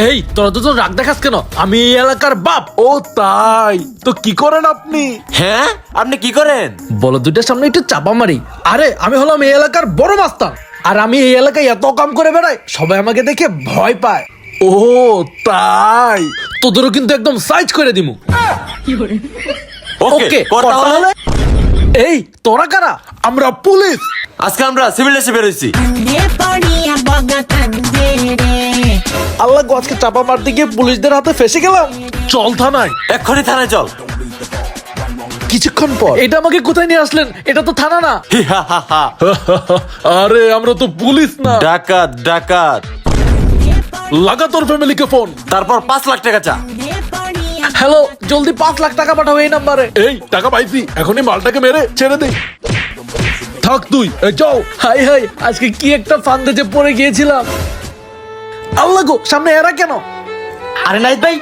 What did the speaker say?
এই তোরা দুজন রাগ দেখাস কেন? আমি এই এলাকার বাপ। ও তাই, তো কি করেন আপনি? হ্যাঁ, আপনি কি করেন? বলো দুইটার সামনে একটু চাপা মারি। আরে আমি হলাম এই এলাকার বড় মাস্টার, আর আমি এই এলাকায় এত কাম করে বেড়াই, সবাই আমাকে দেখে ভয় পায়। ও তাই, তোদেরও কিন্তু একদম সাইজ করে দিমু। ওকে, কর তাহলে। এই তোরা কারা? আমরা পুলিশ। আজকে আমরা সিভিল ড্রেসে বের হইছি। আল্লাহ গো, আজকে চাপা মারতে গিয়ে পুলিশদের হাতে ফেসে গেলাম। চল থানায়। এক্ষুনি থানায় চল। কিছুক্ষণ পর, এটা আমাকে কোথায় নিয়ে আসলেন? এটা তো থানা না। হি হা হা হা। আরে আমরা তো পুলিশ না। ডাকাত ডাকাত। লাগা তোর ফ্যামিলিকে ফোন। তারপর 5 লাখ টাকা চা। হ্যালো, জলদি 5 লাখ টাকা পাঠাও এই নাম্বারে। এই টাকা পাইছি, এখনই মালটাকে মেরে ছেড়ে দে। থাক তুই, এই যাও। হাই হাই, আজকে কি একটা ফান্দে যে পড়ে গিয়েছিলাম। আল্লাহ গো, সামনে এরা কেন? আরে নাইত ভাই,